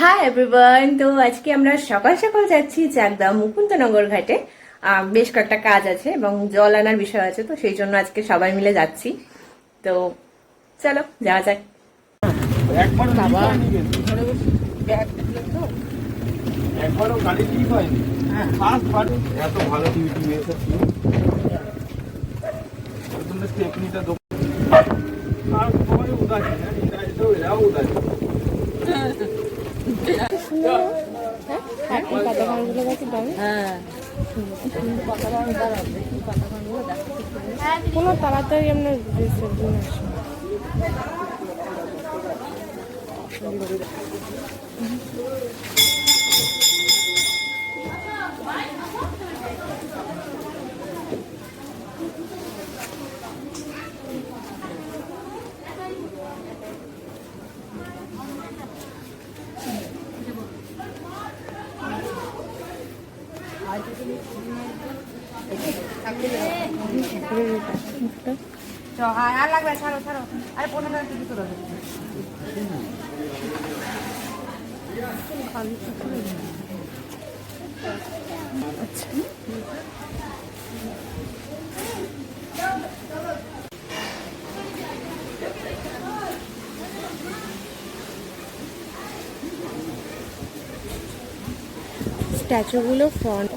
Hi everyone. তো আজকে আমরা সকাল সকাল যাচ্ছি চাকদা মুকুন্দনগর ঘাটে। বেশ কয়েকটা কাজ আছে এবং জল আনার বিষয় আছে, তো সেই জন্য আজকে সবাই মিলে যাচ্ছি। তো চলো যাওয়া যাক। একবারও গাড়ি ঠিক হয়নি। ফার্স্ট বার এত ভালো টিভি টিভি এসেছিল। তুমি টেকনিকটা দো আর সবাই উদাসীন, ইন্টারেস্টও এরাও উদাসীন। কোনো তাড়াতাড়ি আমরা বিসর্জন আসি। আর লাগবে, ছাড়ো ছাড়ো। আরে 15 টাকা কিছু দেবে। স্ট্যাচুগুলো ফ্রন্ট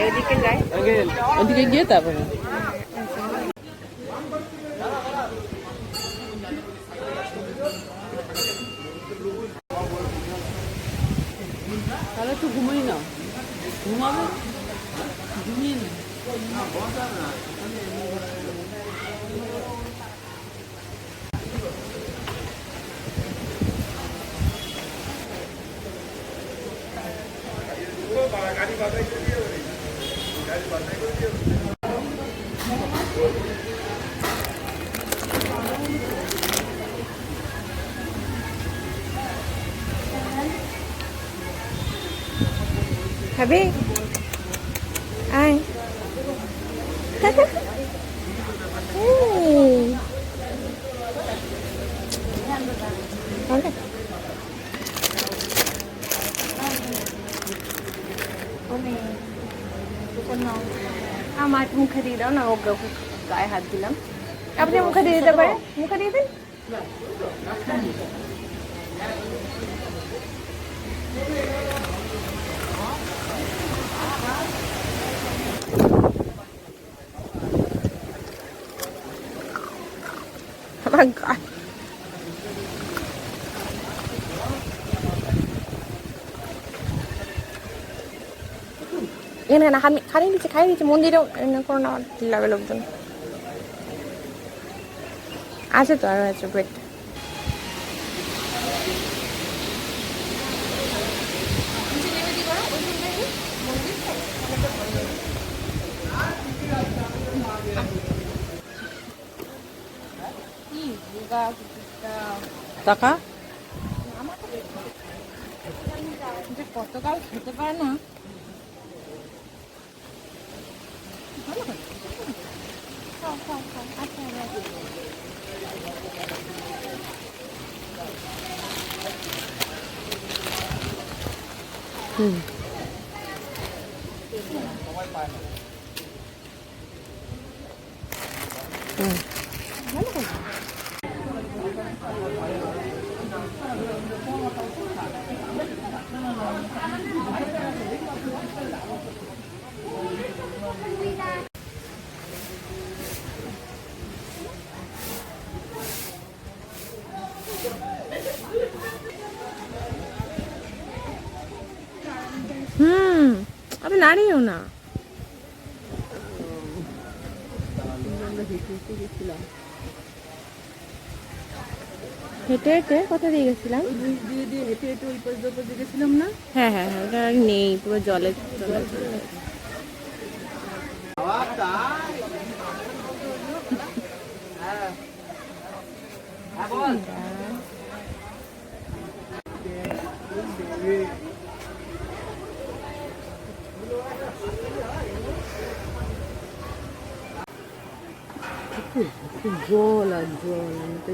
এদিকে যাই, ওদিকে গিয়ে তারপরে তাহলে একটু ঘুমাই না, ঘুমাবে ঘুমিয়ে না। খাবে? আয়। আমার মুখে দিয়ে দাও না, ওকে ওকে গায়ে হাত দিলাম। আপনি মুখে দিয়ে দিতে পারেন, মুখে দিয়ে দিন। আমার গায়ে এখানে না, খাইয়ে দিচ্ছে মন্দিরে কোনো না লাগবে লোকজন আছে তো, আরো আছে পেট। টাকা কতকাল খেতে পারে না। আরে নাড়িও না। হেঁটে হেঁটে কোথা দিয়ে গেছিলাম? ওই দিয়ে দিয়ে হেঁটে হেঁটে ওই পাশ দিয়ে গেছিলাম না? হ্যাঁ হ্যাঁ হ্যাঁ, ওটা আর নেই, পুরো জলে চলে চলে গেছে। জল আর জল, আমি তো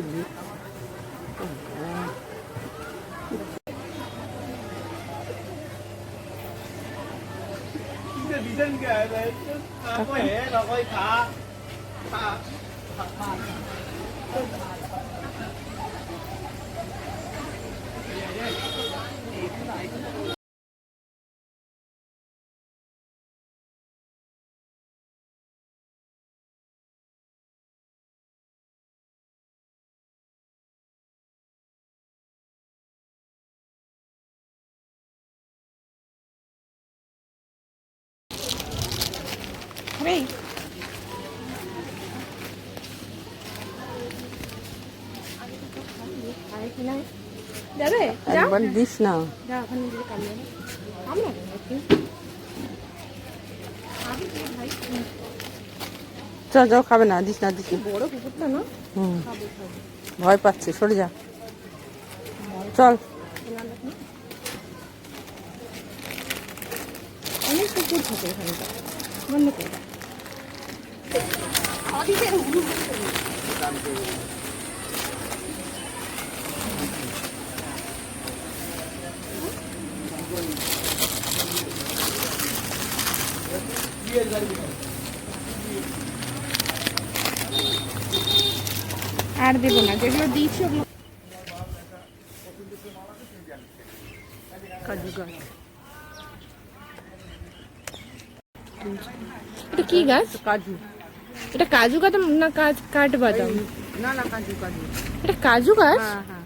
খাবে? যাবে? যাও একবার দিস না। যাও, ওখানে গিয়ে কামড়ে নাও। কামড়ে নাও একটু। চল যাও, খাবে না, দিস না, দিস না। বড় কুকুরটা না? হুম, ভয় পাচ্ছে, সরে যা। চল। অনেক কুকুর থাকে এখানটা, বন্ধ করে দাও। আর দেবো না, যেগুলো দিয়েছি ওগুলো। কাজু গাছ। এটা কি গাছ? কাজু। এটা কাজু বাদাম না কাঠবাদাম? না না, কাজু কাজু। এটা কাজু গাছ? হ্যাঁ হ্যাঁ।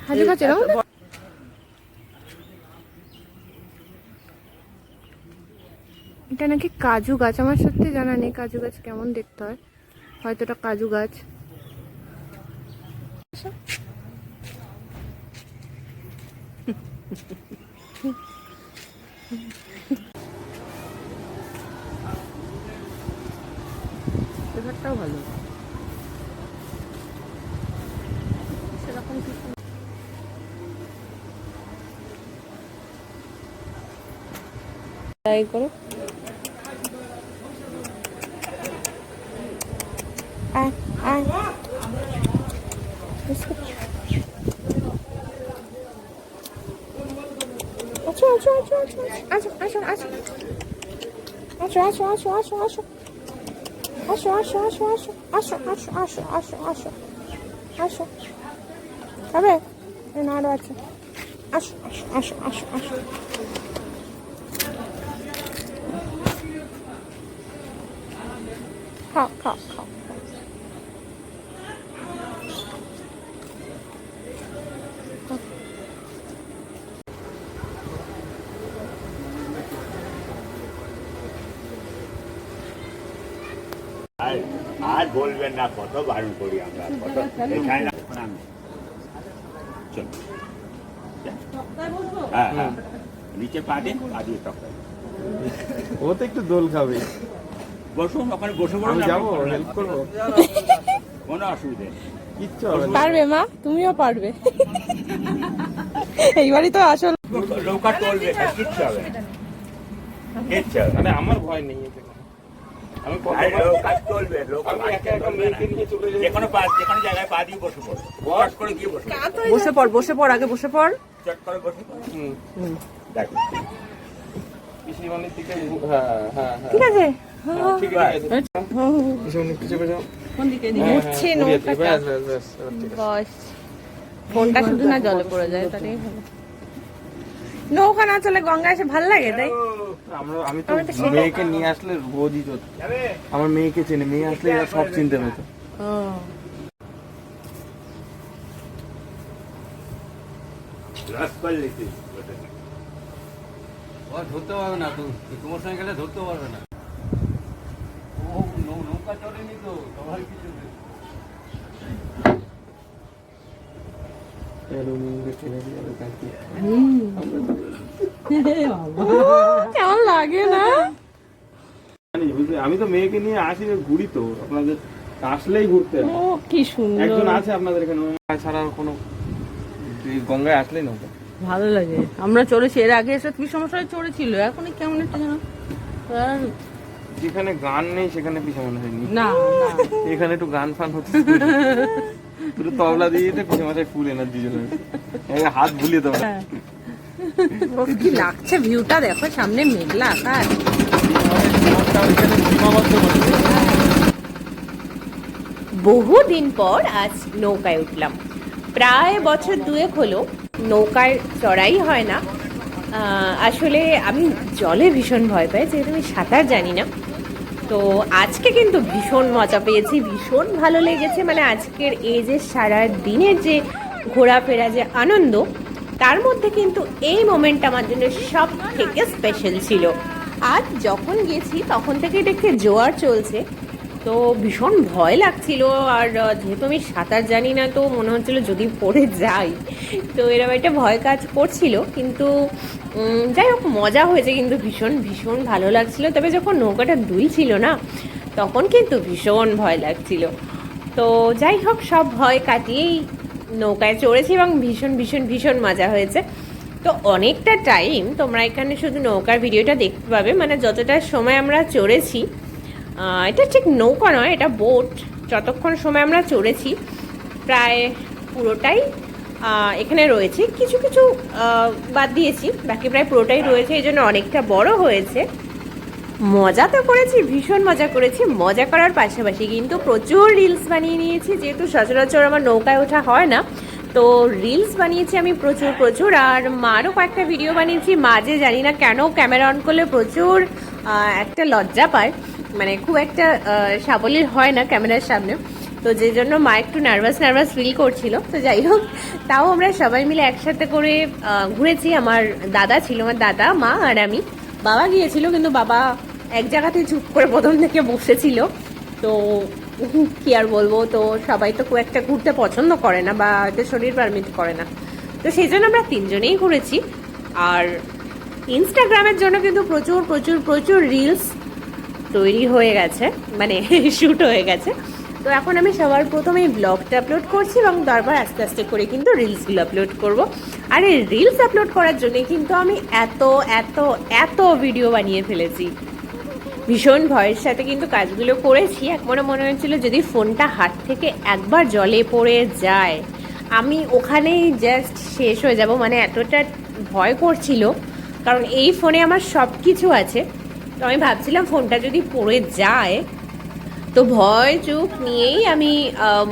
কাজু গাছ এরকম না? এটা নাকি কাজু গাছ, আমার সত্যি জানা নেই কাজু গাছ কেমন দেখতে হয়, হয়তো এটা কাজু গাছ। এখানটাও ভালো। সেরকম কিছু তাই করো। আয় আয়, আচ্ছা আচ্ছা আচ্ছা আচ্ছা আচ্ছা আসো আসো আসো আসো আসো আসো আসো আসো আসো আসো আসো আসো আসো আসো আসো আসো খাবে না? আরো আছে, আসো আসো আসো আসো আসো। খাও খাও খাও। আর বলবেন না, কত বারণ করি আমরা, কত এখানে না। চল, হ্যাঁ হ্যাঁ, নিচে পা দিয়ে তক্তায় ও তো একটু দোল খাবে। বসুন, ওখানে বসে পড়ুন, আমি যাবো, আপনার হেল্প করবো, কোনো অসুবিধা নেই। কিচ্ছু হবে না। পারবে মা, তুমিও পারবে। এইবারই তো আসল। নৌকা চলবে, কিচ্ছু হবে না, কিচ্ছু হবে না। মানে আমার ভয় নেই এতে কোনো। আমি আরে নৌকা চলবে, নৌকা আমি একা একা মেয়েকে নিয়ে চলে যাই। যেকোনো জায়গায় পা দিয়ে বসে পড়ো, চট করে গিয়ে বসে পড়ো, বসে পড়, বসে পড়, আগে বসে পড়। চট করে বসে পড়ো। হুম, দেখো পিসিমণির দিকে, হ্যাঁ হ্যাঁ হ্যাঁ, ঠিক আছে, ঠিক আছে। পিসিমণি পিছে যাও। কোন দিকে? উঠছে নৌকাটা। ব্যাস ব্যাস ব্যাস, এবার ঠিক আছে। বস, ফোনটা শুধু না জলে পড়ে যায়, তাহলেই ভালো। নৌকা না চলে গঙ্গা এসে ভাল লাগে তাই। আমি তো মেয়েকে নিয়ে আসলে রোজই তো, আমার মেয়েকে চেনে, মেয়ে আসলে এরা সব চিনতে পেতো। রস করলে তুই ধরতে পারবে না, তোমার সঙ্গে গেলে ধরতে পারবে না। ও নৌকা চড়েনি তো, তোমার কিছু নেই। কেমন লাগে না? আমি তো মেয়েকে নিয়ে আসি ঘুরি তো আপনাদের আসলেই ঘুরতে হয়। ও কি সুন্দর, একজন আছে আপনাদের এখানে ছাড়া কোনো গঙ্গায় আসলেই না ভালো লাগে। আমরা চড়েছি এর আগে, এসে কি সমস্যায় চড়েছিল, এখন কেমন একটা যেন আর যেখানে গান নেই সেখানে পিছনে মনে হয়নি। না না এখানে একটু গান ফান হচ্ছে, পুরো তবলা দিয়ে পিছনে মাথায় ফুল এনার দুজনে হাত ভুলিয়ে দেবো। ও কি লাগছে ভিউটা, দেখো সামনে মেঘলা আকাশ। বহুদিন পর আজ নৌকায় উঠলাম, প্রায় বছর দুয়েক হলো নৌকায় চড়াই হয় না। আসলে আমি জলে ভীষণ ভয় পাই, যেহেতু আমি সাঁতার জানি না। তো আজকে কিন্তু ভীষণ মজা পেয়েছি, ভীষণ ভালো লেগেছে। মানে আজকের এই যে সারা দিনের যে ঘোরাফেরা, যে আনন্দ, তার মধ্যে কিন্তু এই মোমেন্টটা আমার জন্য সব থেকে স্পেশাল ছিল। আজ যখন গেছি তখন থেকেই দেখতে জোয়ার চলছে, তো ভীষণ ভয় লাগছিল। আর যেহেতু আমি সাঁতার জানি না, তো মনে হচ্ছিল যদি পড়ে যাই, তো এরকম একটা ভয় কাজ করছিল। কিন্তু যাই হোক, মজা হয়েছে, কিন্তু ভীষণ ভীষণ ভালো লাগছিল। তবে যখন নৌকাটা দুলছিল না, তখন কিন্তু ভীষণ ভয় লাগছিল। তো যাই হোক, সব ভয় কাটিয়েই নৌকায় চড়েছি এবং ভীষণ ভীষণ ভীষণ মজা হয়েছে। তো অনেকটা টাইম তোমরা এখানে শুধু নৌকার ভিডিওটা দেখতে পাবে, মানে যতটা সময় আমরা চড়েছি। এটা ঠিক নৌকা নয়, এটা বোট। যতক্ষণ সময় আমরা চড়েছি প্রায় পুরোটাই এখানে রয়েছে, কিছু কিছু বাদ দিয়েছি, বাকি প্রায় পুরোটাই রয়েছে, এই জন্য অনেকটা বড় হয়েছে। মজা তো করেছি, ভীষণ মজা করেছি। মজা করার পাশাপাশি কিন্তু প্রচুর রিলস বানিয়ে নিয়েছি, যেহেতু সচরাচর আমার নৌকায় ওঠা হয় না, তো রিলস বানিয়েছি আমি প্রচুর প্রচুর। আর মারও কয়েকটা ভিডিও বানিয়েছি। মাঝে জানি না কেন ক্যামেরা অন করলে প্রচুর একটা লজ্জা পায়, মানে খুব একটা সাবলীল হয় না ক্যামেরার সামনে, তো যে জন্য মা একটু নার্ভাস ফিল করছিল। তো যাই হোক, তাও আমরা সবাই মিলে একসাথে করে ঘুরেছি। আমার দাদা ছিল, আমার দাদা, মা আর আমি। বাবা গিয়েছিল, কিন্তু বাবা এক জায়গাতে চুপ করে প্রথম থেকে বসেছিল। তো কি আর বলবো, তো সবাই তো খুব একটা ঘুরতে পছন্দ করে না, বা এতে শরীর পারমিট করে না, তো সেই জন্য আমরা তিনজনেই ঘুরেছি। আর ইনস্টাগ্রামের জন্য কিন্তু প্রচুর প্রচুর প্রচুর রিলস তৈরি হয়ে গেছে, মানে শ্যুট হয়ে গেছে। তো এখন আমি সবার প্রথমে ব্লগটা আপলোড করছি এবং তারপর আস্তে আস্তে করে কিন্তু রিলসগুলো আপলোড করব। আর এই রিলস আপলোড করার জন্যে কিন্তু আমি এত এত এত ভিডিও বানিয়ে ফেলেছি। ভীষণ ভয়ের সাথে কিন্তু কাজগুলো করেছি। একবারে মনে হয়েছিল যদি ফোনটা হাত থেকে একবার জলে পড়ে যায়, আমি ওখানেই জাস্ট শেষ হয়ে যাব, মানে এতটা ভয় করছিল। কারণ এই ফোনে আমার সব কিছু আছে, তো আমি ভাবছিলাম ফোনটা যদি পড়ে যায়, তো ভয় চুপ নিয়েই আমি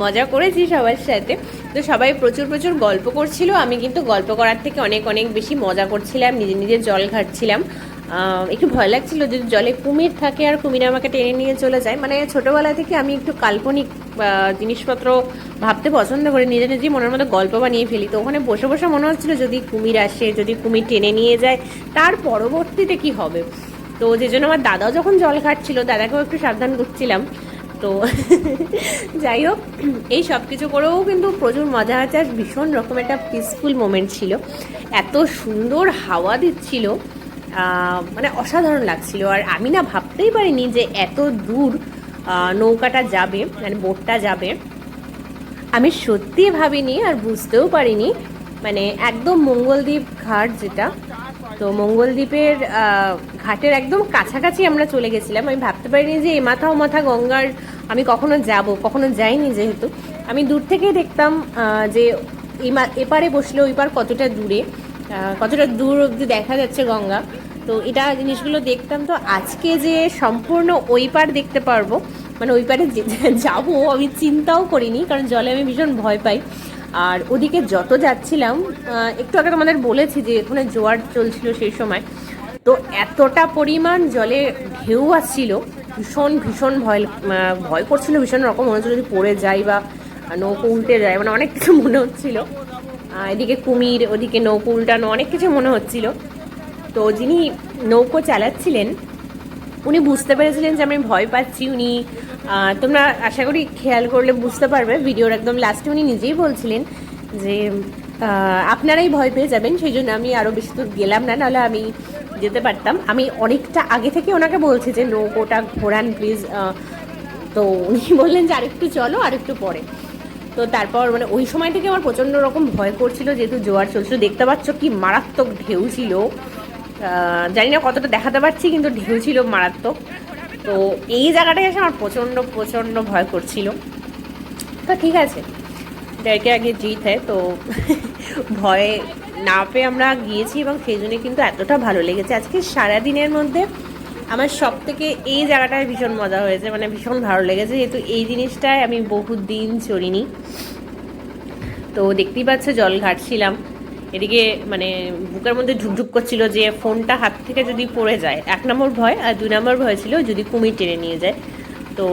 মজা করেছি সবার সাথে। তো সবাই প্রচুর প্রচুর গল্প করছিল, আমি কিন্তু গল্প করার থেকে অনেক অনেক বেশি মজা করছিলাম, নিজে নিজে জল ঘাটছিলাম। একটু ভয় লাগছিল যদি জলে কুমির থাকে আর কুমির আমাকে টেনে নিয়ে চলে যায়। মানে ছোটোবেলা থেকে আমি একটু কাল্পনিক জিনিসপত্র ভাবতে পছন্দ করি, নিজে নিজেই মনের মধ্যে গল্প বানিয়ে ফেলি। তো ওখানে বসে বসে মনে হচ্ছিল যদি কুমির আসে, যদি কুমির টেনে নিয়ে যায়, তার পরবর্তীতে কি হবে। তো যে জন্য আমার দাদাও যখন জল ঘাটছিল, দাদাকেও একটু সাবধান করছিলাম। তো যাই হোক, এই সব কিছু করেও কিন্তু প্রচুর মজা আছে। আর ভীষণ রকম একটা পিসফুল মোমেন্ট ছিল, এত সুন্দর হাওয়া দিচ্ছিল, মানে অসাধারণ লাগছিল। আর আমি না ভাবতেই পারিনি যে এত দূর নৌকাটা যাবে, মানে বোটটা যাবে। আমি সত্যিই ভাবিনি আর বুঝতেও পারিনি। মানে একদম মঙ্গলদ্বীপ ঘাট যেটা, তো মঙ্গলদ্বীপের ঘাটের একদম কাছাকাছি আমরা চলে গেছিলাম। আমি ভাবতে পারিনি যে এ মাথা ও মাথা গঙ্গার আমি কখনো যাব, কখনো যাইনি। যেহেতু আমি দূর থেকেই দেখতাম যে এপারে বসলে ওই পার কতটা দূরে, কতটা দূর অবধি দেখা যাচ্ছে গঙ্গা, তো এটা জিনিসগুলো দেখতাম। তো আজকে যে সম্পূর্ণ ওই পার দেখতে পারবো, মানে ওই পারে যাবো আমি চিন্তাও করিনি, কারণ জলে আমি ভীষণ ভয় পাই। আর ওদিকে যত যাচ্ছিলাম, একটু আগে তোমাদের বলেছি যে ওখানে জোয়ার চলছিল সেই সময়, তো এতটা পরিমাণ জলে ঢেউ আসছিল, ভীষণ ভীষণ ভয় করছিল, ভীষণ রকম মনে হচ্ছিল যদি পড়ে যাই বা নৌকো উল্টে যায়, মানে অনেক কিছু মনে হচ্ছিল। এদিকে কুমির, ওদিকে নৌকো উল্টানো, অনেক কিছু মনে হচ্ছিল। তো যিনি নৌকো চালাচ্ছিলেন উনি বুঝতে পেরেছিলেন যে আমি ভয় পাচ্ছি। উনি তোমরা আশা করি খেয়াল করলে বুঝতে পারবে, ভিডিওর একদম লাস্টে উনি নিজেই বলছিলেন যে আপনারাই ভয় পেয়ে যাবেন, সেই জন্য আমি আরও বেশি দূর গেলাম না, নাহলে আমি যেতে পারতাম। আমি অনেকটা আগে থেকে ওনাকে বলছি যে নৌকোটা ঘোরান প্লিজ, তো উনি বললেন যে আরেকটু চলো, আরেকটু পরে। তো তারপর মানে ওই সময় থেকে আমার প্রচণ্ড রকম ভয় করছিল, যেহেতু জোয়ার চলছিল। দেখতে পাচ্ছ কি মারাত্মক ঢেউ ছিল, জানি না কতটা দেখাতে পারছি, কিন্তু ঢেউ ছিল মারাত্মক। তো এই জায়গাটায় এসে আমার প্রচণ্ড প্রচণ্ড ভয় করছিল। তো ঠিক আছে, ডেরকে আগে জিত হয়, তো ভয় না পেয়ে আমরা গিয়েছি, এবং সেই জন্য কিন্তু এতটা ভালো লেগেছে। আজকে সারাদিনের মধ্যে আমার সব থেকে এই জায়গাটায় ভীষণ মজা হয়েছে, মানে ভীষণ ভালো লেগেছে, যেহেতু এই জিনিসটায় আমি বহুত দিন চড়িনি। তো দেখতেই পাচ্ছ জল ঘাটছিলাম, এদিকে মানে বুকের মধ্যে ঢুকঢুক করছিল যে ফোনটা হাত থেকে যদি পড়ে যায়, 1 নম্বর ভয়, আর 2 নম্বর ভয় ছিল যদি কুমির টেনে নিয়ে যায়। তো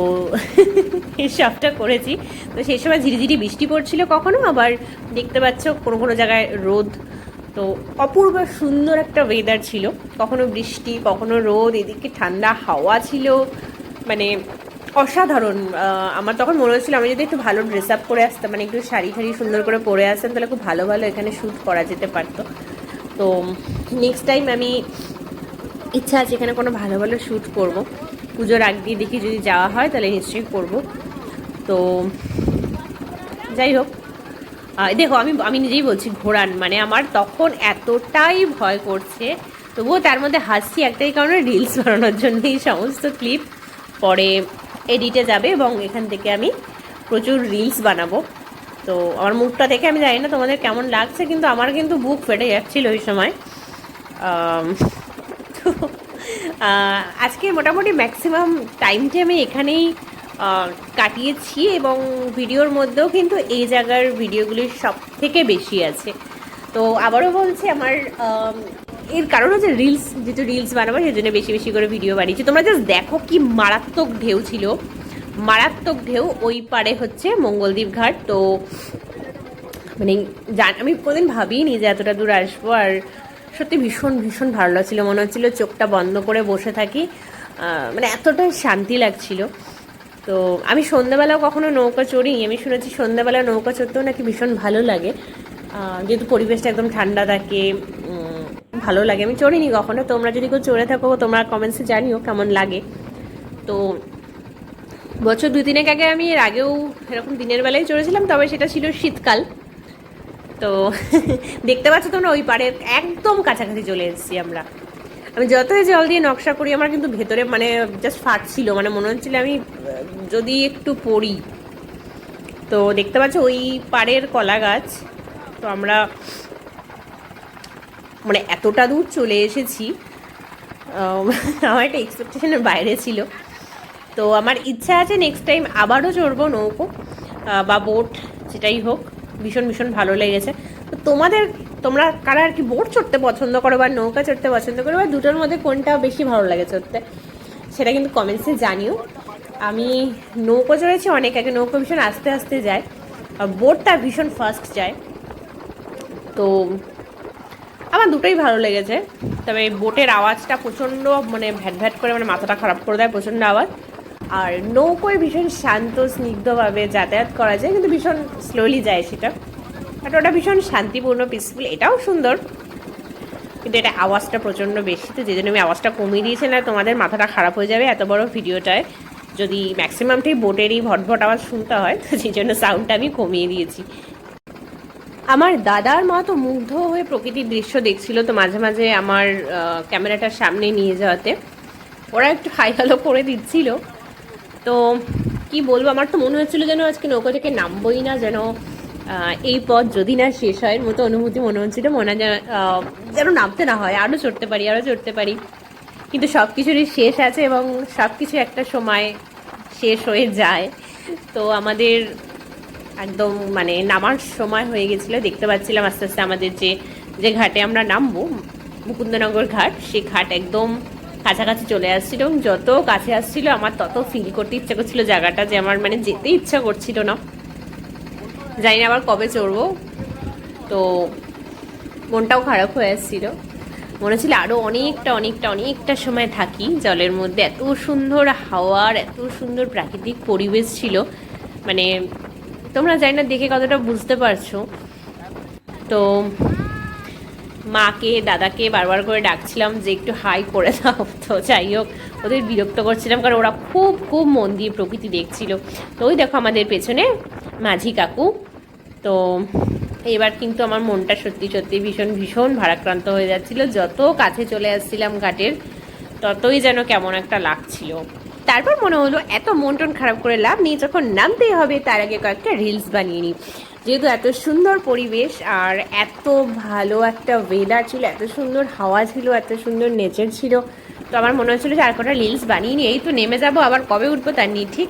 এই সবটা করেছি। তো সেই সময় ঝিরিঝিরি বৃষ্টি পড়ছিল, কখনো আবার দেখতে পাচ্ছ কোনো কোনো জায়গায় রোদ। তো অপূর্ব সুন্দর একটা ওয়েদার ছিল, কখনো বৃষ্টি কখনো রোদ, এদিকে ঠান্ডা হাওয়া ছিল, মানে অসাধারণ। আমার তখন মনে হচ্ছিল আমি যদি একটু ভালো ড্রেস আপ করে আসতাম, মানে একটু শাড়ি ঠাড়ি সুন্দর করে পরে আসতাম, তাহলে খুব ভালো ভালো এখানে শ্যুট করা যেতে পারতো। তো নেক্সট টাইম আমি ইচ্ছা আছে এখানে কোনো ভালো ভালো শ্যুট করব, পুজোর আগ দিয়ে দেখি যদি যাওয়া হয় তাহলে নিশ্চয়ই করব। তো যাই হোক, দেখো আমি নিজেই বলছি ঘোরান, মানে আমার তখন এতটাই ভয় করছে, তবুও তার মধ্যে হাসছি একটাই কারণে, রিলস বানানোর জন্য এই সমস্ত ক্লিপ পরে এডিটে যাবে, এবং এখান থেকে আমি প্রচুর রিলস বানাবো। তো আমার মুখটা দেখে আমি জানি না তোমাদের কেমন লাগছে, কিন্তু আমার কিন্তু বুক ফেটে যাচ্ছিল ওই সময়। তো আজকে মোটামুটি ম্যাক্সিমাম টাইমটি আমি এখানেই কাটিয়েছি, এবং ভিডিওর মধ্যেও কিন্তু এই জায়গার ভিডিওগুলি সব থেকে বেশি আছে। তো আবারও বলছি, আমার এর কারণ হচ্ছে রিলস, যেহেতু রিলস বানাবো সেই জন্য বেশি বেশি করে ভিডিও বানিয়েছি। তোমরা জাস্ট দেখো কি মারাত্মক ঢেউ ছিল, মারাত্মক ঢেউ। ওই পারে হচ্ছে মঙ্গলদ্বীপ ঘাট। তো মানে আমি কোনোদিন ভাবিনি যে এতটা দূর আসবো, আর সত্যি ভীষণ ভীষণ ভালো লাগছিলো, মনে হচ্ছিলো চোখটা বন্ধ করে বসে থাকি, মানে এতটাই শান্তি লাগছিল। তো আমি সন্ধ্যাবেলাও কখনো নৌকা চড়িনি, আমি শুনেছি সন্ধ্যাবেলা নৌকা চড়তেও নাকি ভীষণ ভালো লাগে, যেহেতু পরিবেশটা একদম ঠান্ডা থাকে, ভালো লাগে। আমি চড়িনি কখনো, তোমরা যদি কেউ চড়ে থাকো তোমরা কমেন্টসে জানিও কেমন লাগে। তো বছর 2-3 আগে আমি এর আগেও এরকম দিনের বেলায় চড়েছিলাম, তবে সেটা ছিল শীতকাল। তো দেখতে পাচ্ছ তোমরা ওই পাড়ে একদম কাছাকাছি চলে এসেছি আমরা। আমি যতই জল দিয়ে নকশা করি আমার কিন্তু ভেতরে মানে জাস্ট ফাটছিল, মানে মনে হচ্ছিল আমি যদি একটু পড়ি। তো দেখতে পাচ্ছ ওই পাড়ের কলা গাছ। তো আমরা মানে এতটা দূর চলে এসেছি, আমার একটা এক্সপেকটেশনের বাইরে ছিল। তো আমার ইচ্ছা আছে নেক্সট টাইম আবারও চড়বো নৌকো বা বোট, যেটাই হোক। ভীষণ ভীষণ ভালো লেগেছে। তো তোমরা কারা আর কি বোট চড়তে পছন্দ করো বা নৌকা চড়তে পছন্দ করো, বা দুটোর মধ্যে কোনটা বেশি ভালো লাগে চড়তে, সেটা কিন্তু কমেন্টসে জানিও। আমি নৌকো চড়েছি অনেক আগে, নৌকো ভীষণ আস্তে আস্তে যায়, আর বোটটা ভীষণ ফাস্ট যায়। তো আমার দুটোই ভালো লেগেছে, তবে বোটের আওয়াজটা প্রচণ্ড মানে ভ্যাট ভ্যাট করে, মানে মাথাটা খারাপ করে দেয়, প্রচণ্ড আওয়াজ। আর নৌকোয় ভীষণ শান্ত স্নিগ্ধভাবে যাতায়াত করা যায়, কিন্তু ভীষণ স্লোলি যায় সেটা, বাট ওটা ভীষণ শান্তিপূর্ণ পিসফুল, এটাও সুন্দর, কিন্তু এটা আওয়াজটা প্রচণ্ড বেশি। তো যে জন্য আমি আওয়াজটা কমিয়ে দিয়েছি, না তোমাদের মাথাটা খারাপ হয়ে যাবে এত বড় ভিডিওটায় যদি ম্যাক্সিমামটাই বোটেরই ভটভট আওয়াজ শুনতে হয়, তো সেই জন্য সাউন্ডটা আমি কমিয়ে দিয়েছি। আমার দাদার মা তো মুগ্ধ হয়ে প্রকৃতির দৃশ্য দেখছিল, তো মাঝে মাঝে আমার ক্যামেরাটার সামনে নিয়ে যাওয়াতে ওরা একটু হাই হ্যালো করে দিচ্ছিল। তো কি বলবো, আমার তো মনে হচ্ছিলো যেন আজকে নৌকা থেকে নামবোই না, যেন এই পথ যদি না শেষ হয় মতো অনুভূতি মনে হচ্ছিলো, যেন নামতে না হয়, আরও চড়তে পারি। কিন্তু সব কিছুরই শেষ আছে, এবং সব কিছু একটা সময় শেষ হয়ে যায়। তো আমাদের একদম মানে নামার সময় হয়ে গেছিলো, দেখতে পাচ্ছিলাম আস্তে আস্তে আমাদের যে ঘাটে আমরা নামবো, মুকুন্দনগর ঘাট, সেই ঘাট একদম কাছাকাছি চলে আসছিল, এবং যত কাছে আসছিল আমার তত ফিল করতে ইচ্ছা করছিল জায়গাটা, যে আমার মানে যেতে ইচ্ছা করছিল না। জানি না আবার কবে চড়বো, তো মনটাও খারাপ হয়ে আসছিল, মনে হচ্ছিল আরও অনেকটা সময় থাকি জলের মধ্যে। এত সুন্দর হাওয়ার, এত সুন্দর প্রাকৃতিক পরিবেশ ছিল, মানে তোমরা জানি না দেখে কতটা বুঝতে পারছো। তো তো মাকে দাদাকে বারবার করে ডাকছিলাম যে একটু হাই করে দাও, তো যাই হোক ওদের বিরক্ত করছিলাম কারণ ওরা খুব খুব মন দিয়ে প্রকৃতি দেখছিল। তো ওই দেখো আমাদের পেছনে মাঝি কাকু। তো এবার কিন্তু আমার মনটা সত্যি সত্যি ভীষণ ভীষণ ভারাক্রান্ত হয়ে যাচ্ছিল। যত কাছে চলে আসছিলাম ঘাটের ততই যেন কেমন একটা লাগছিল। তারপর মনে হলো এত মন টন খারাপ করে লাভ নেই, যখন নামতেই হবে তার আগে কয়েকটা রিলস বানিয়ে নিই। যেহেতু এত সুন্দর পরিবেশ আর এত ভালো একটা ওয়েদার ছিল, এত সুন্দর হাওয়া ছিল, এত সুন্দর নেচার ছিল, তো আমার মনে হচ্ছিলো যে আর কটা রিলস বানিয়ে নিই। এই তো নেমে যাবো, আবার কবে উঠবো তার নেই ঠিক।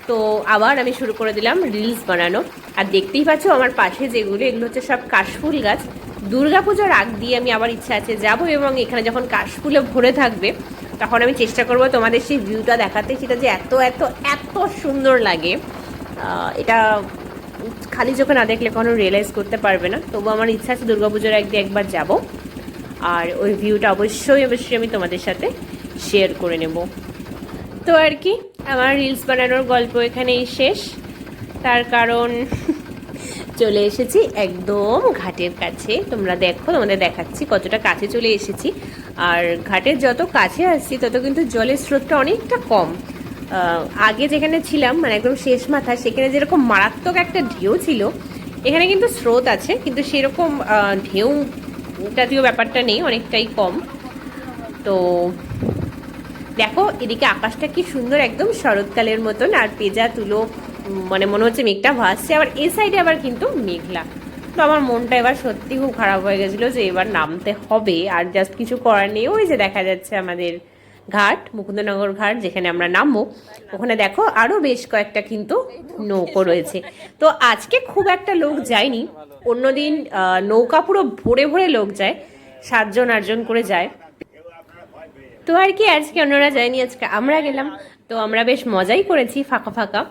তো আবার আমি শুরু করে দিলাম রিলস বানানো। আর দেখতেই পাচ্ছ আমার পাশে যেগুলো, এগুলো হচ্ছে সব কাশফুল গাছ। দুর্গাপুজোর আগ দিয়ে আমি আবার ইচ্ছা আছে যাবো, এবং এখানে যখন কাশফুলে ভরে থাকবে তখন আমি চেষ্টা করব তোমাদের সেই ভিউটা দেখাতে, সেটা যে এত এত এত সুন্দর লাগে। এটা খালি চোখে না দেখলে কোনো রিয়েলাইজ করতে পারবে না। তবু আমার ইচ্ছা আছে দুর্গাপুজোর আগে একবার যাব, আর ওই ভিউটা অবশ্যই অবশ্যই আমি তোমাদের সাথে শেয়ার করে নেব। তো আর কি, আমার রিলস বানানোর গল্প এখানেই শেষ। তার কারণ চলে এসেছি একদম ঘাটের কাছে। তোমরা দেখো, তোমাদের দেখাচ্ছি কতটা কাছে চলে এসেছি। আর ঘাটের যত কাছে আসছি তত কিন্তু জলের স্রোতটা অনেকটা কম। আগে যেখানে ছিলাম মানে একদম শেষ মাথা, সেখানে যেরকম মারাত্মক একটা ঢেউ ছিল, এখানে কিন্তু স্রোত আছে কিন্তু সেরকম ঢেউ জাতীয় ব্যাপারটা নেই, অনেকটাই কম। তো দেখো এদিকে আকাশটা কি সুন্দর, একদম শরৎকালের মতন, আর পেঁজা তুলো, মানে মনে হচ্ছে মেঘটা ভাসছে। আবার এই সাইডে আবার কিন্তু মেঘলা। তো আমার মনটা এবার সত্যি খুব খারাপ হয়ে গেছিলো যে এবার নামতে হবে, আর জাস্ট কিছু করার নেই। ওই যে দেখা যাচ্ছে আমাদের ঘাট, মুকুন্দনগর ঘাট, যেখানে আমরা নামবো। ওখানে দেখো আরও বেশ কয়েকটা কিন্তু নৌকো রয়েছে। তো আজকে খুব একটা লোক যায়নি, অন্যদিন নৌকা পুরো ভরে ভরে লোক যায়, 7 জন 8 জন করে যায়। তো আর কি, আজকে অন্যরা যায়নি, আজকে আমরা গেলাম। তো আমরা বেশ মজাই করেছি ফাঁকা ফাঁকা।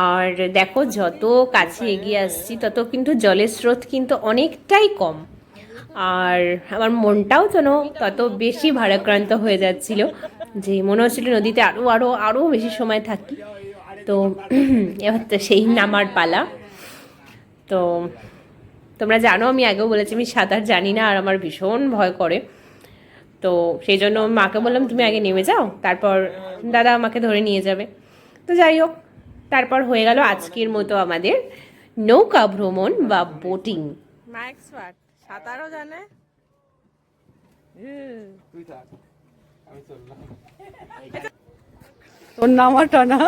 আর দেখো যত কাছে এগিয়ে আসছি তত কিন্তু জলের স্রোত কিন্তু অনেকটাই কম, আর আমার মনটাও যেন তত বেশি ভারাক্রান্ত হয়ে যাচ্ছিল, যে মনে হচ্ছিল নদীতে আরও আরও আরও বেশি সময় থাকি। তো এবার তো সেই নামার পালা। তো তোমরা জানো আমি আগেও বলেছি আমি সাঁতার জানি না, আর আমার ভীষণ ভয় করে। তো সেই জন্য মাকে বললাম তুমি আগে নেমে যাও, তারপর দাদা আমাকে ধরে নিয়ে যাবে। তো যাই হোক, তারপর হয়ে গেল আজকের মতো আমাদের নৌকা ভ্রমণ বা বোটিং। মা এক্সপার্ট, সাঁতারও জানে। তুই থাক, আমি চললাম। তোর নামাটা না,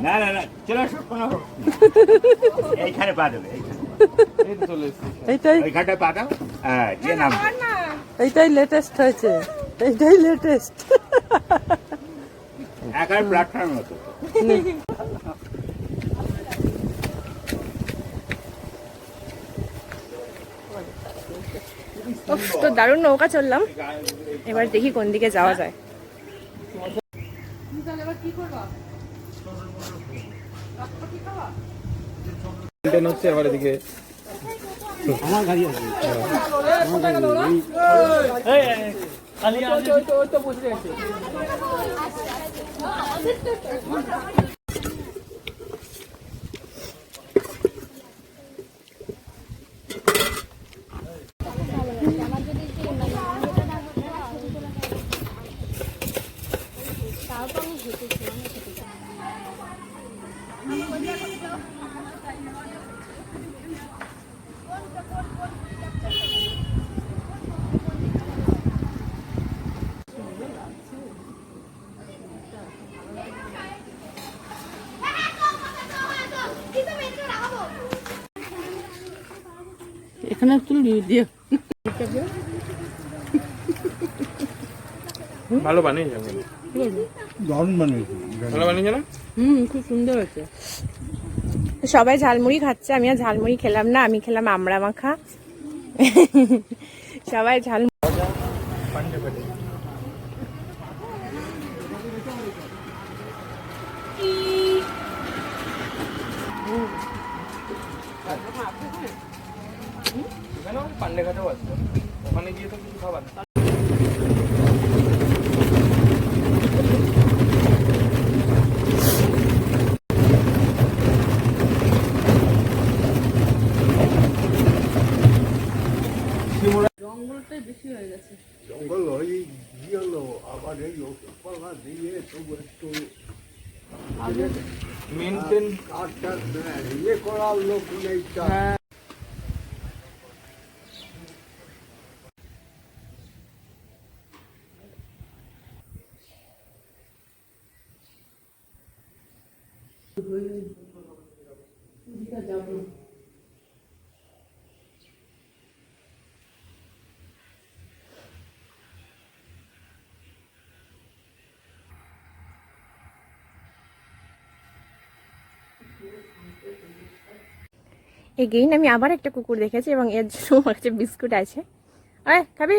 না না না, চলে আসো, কোনো এইখানে পা দেবে, এই তো চলে এসেছি। এইটাই এইখানটায় পা দাও, হ্যাঁ, যে নাম এইটাই লেটেস্ট হয়েছে, এইটাই লেটেস্ট। একার প্ল্যাটফর্ম মতো। তো দারুণ নৌকা চললাম, এবার দেখি কোন দিকে যাওয়া যায়। হচ্ছে আবার এদিকে আমার গাড়ি আছে। এখানে তুল দিয়ে ভালো বানিয়েছে, দারুণ বানিয়েছে, ভালো বানিয়েছে না? খুব সুন্দর হয়েছে। সবাই ঝালমুড়ি খাচ্ছে, আমি আর ঝালমুড়ি খেলাম না, আমি খেলাম আমড়া মাখা। সবাই ঝাল পান্ডে ঘাটেও আছে, ওখানে গিয়ে তো কিছু খাবার। জঙ্গলটাই বেশি হয়ে গেছে। জঙ্গল হয়ে গেল আবার এই ওষুধপালা দিয়ে তবু একটু মেনটেন কাঠটা ইয়ে করার লোক নেই তা। হ্যাঁ, এগেইন আমি আবার একটা কুকুর দেখেছি এবং এর জন্য আমার কাছে বিস্কুট আছে। আয় খাবি?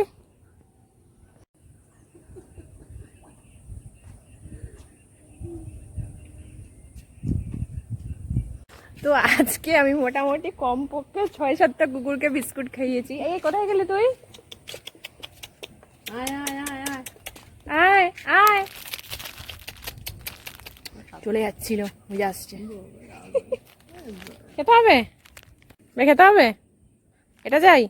তো আজকে আমি মোটামুটি কমপক্ষে 6-7টা কুকুরকে বিস্কুট খাইয়েছি। এই কোথায় গেলি তুই? আয় আয় আয় আয়। আয় আয়, চলে যাচ্ছিল, ওই যে আসছে। খেতে হবে? খেতে হবে? এটা যাই।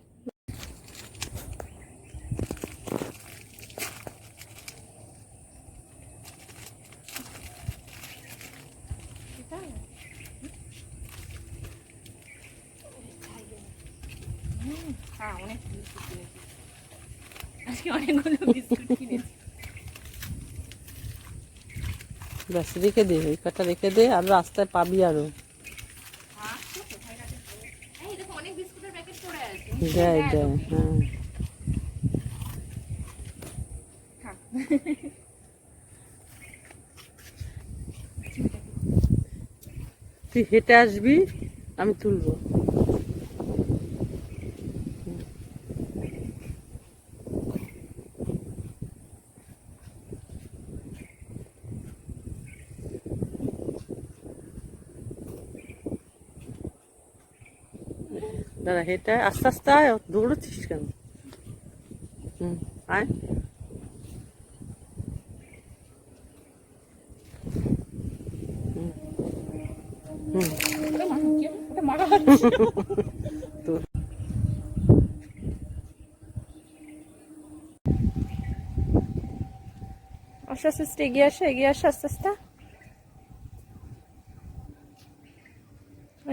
আজকে অনেকগুলো বিস্কুট কিনেছি। ব্যাস রেখে দে, ওই কটা রেখে দে, আর রাস্তায় পাবি আরো। অনেক বিস্কুটের প্যাকেট পড়ে আছে। দেয় দেয়, হ্যাঁ। তুই হেঁটে আসবি, আমি তুলবো। দাদা হেঁটে আস্তে আস্তে আয়, দৌড়চ্ছিস কেন? আয়। আস্তে আস্তে আস্তে এগিয়ে আসো, এগিয়ে আসো আস্তে আস্তে।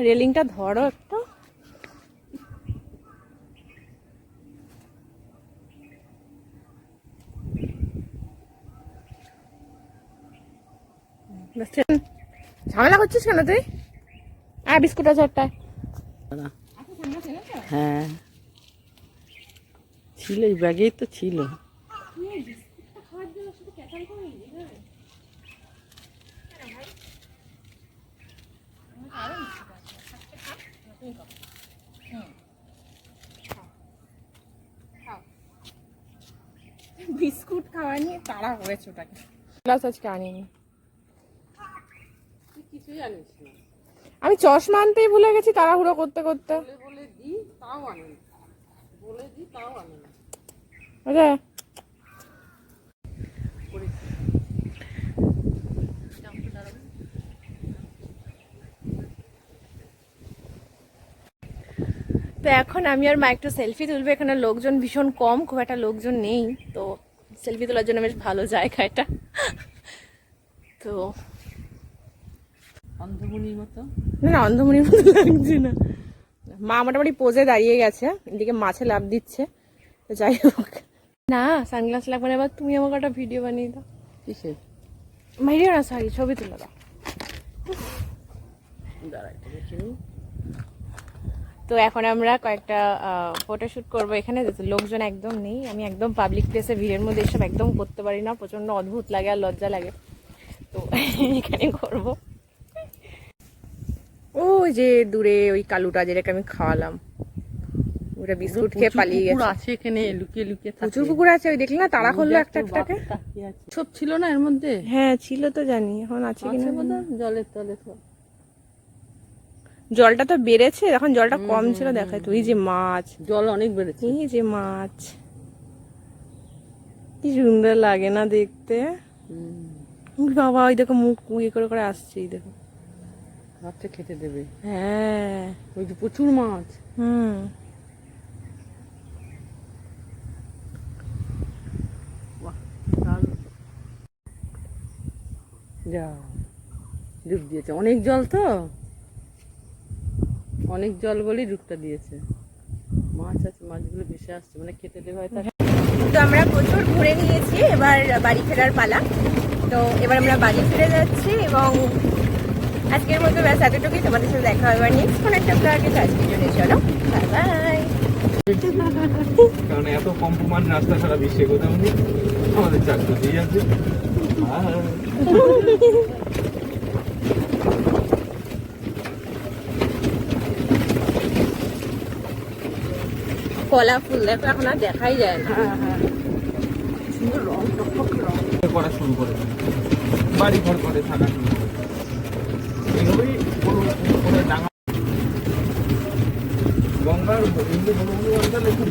রেলিংটা ধরো একটু। ঝামেলা করছিস কেন তুই? বিস্কুট আছে একটায়। হ্যাঁ, ছিল, এই ব্যাগেই তো ছিল। বিস্কুট খাওয়া নিয়ে তাড়া হয়েছে ওটাকে। গ্লাস আজকে আনিনি। কিছু জানিস না, আমি চশমা আনতেই ভুলে গেছি তাড়াহুড়ো করতে করতে। বলে দিই তাও আনে না, বলে দিই তাও আনে না। বুঝলে? তো এখন আমি আর মা একটু সেলফি তুলবো। এখানে লোকজন ভীষণ কম, খুব একটা লোকজন নেই, তো সেলফি তোলার জন্য বেশ ভালো জায়গা এটা। তো অন্ধমুনির মতো। না, অন্ধমণির মতো লাগছে না। মা মোটামুটি পোজে দাঁড়িয়ে গেছে, এদিকে মাছে লাভ দিচ্ছে। তো যাই হোক, না সানগ্লাস লাগবে না। এবার তুমি আমাকে একটা ভিডিও বানিয়ে দাও। কিসের? ভিডিও না, সরি, ছবি তুলে দাও। দাঁড়াই তো দেখি নি। তো এখন আমরা কয়েকটা ফটোশুট করবো এখানে। লোকজন একদম নেই, আমি একদম পাবলিক প্লেসে ভিড়ের মধ্যে এসব একদম করতে পারি না, প্রচন্ড অদ্ভুত লাগে আর লজ্জা লাগে। তো এখানে করবো। ওই যে দূরে ওই কালুটা, যেটাকে আমি খাওয়ালাম, ওটা বিস্কুট খেয়ে পালিয়ে কুকুর গেছে। আছে এখানে, লুকিয়ে লুকিয়ে থাকে। প্রচুর কুকুর আছে, ওই দেখলি না তাড়া করলো একটা একটাকে। সব ছিল না এর মধ্যে? হ্যাঁ ছিল তো, জানি এখন আছে কিনা। আছে বোধহয় জলের তলে সব। জলটা তো বেড়েছে, এখন জলটা কম ছিল দেখায়। তুই যে মাছ, জল অনেক বেড়েছে। এই যে মাছ, কি সুন্দর লাগে না দেখতে। বাবা ওই দেখো মুখ ইয়ে করে করে আসছে, এই দেখো। ভাবছে খেতে দেবে। হ্যাঁ, ওই যে প্রচুর মাছ। যা ডুব দিয়েছে, অনেক জল তো, অনেক জল বলেই ডুবটা দিয়েছে। মাছ আছে, মাছগুলো ভেসে আসছে, মানে খেতে দেবে হয়তো। তো আমরা প্রচুর ঘুরে নিয়েছি, এবার বাড়ি ফেরার পালা। তো এবার আমরা বাড়ি ফিরে যাচ্ছি এবং আজকের মতো ব্যাস এতটুকুই। তোমাদের সাথে দেখা হবে এবার নেক্সট কোন একটা ব্লগে। তো আজকের জন্য চলো, বাই বাই। কারণ এত কম প্রমাণ রাস্তা সারা বিশ্বে কোথাও নেই, আমাদের চাকরি দিয়ে আছে। কলা ফুল দেখো, এখন আর দেখাই যায় না। সুন্দর রং, টকটক রং। করা শুরু করে দেয়, বাড়ি ঘর করে থাকা শুরু করে। এগুলোই ডাঙা গঙ্গার এমনি বড় বড় অঞ্চলে খুব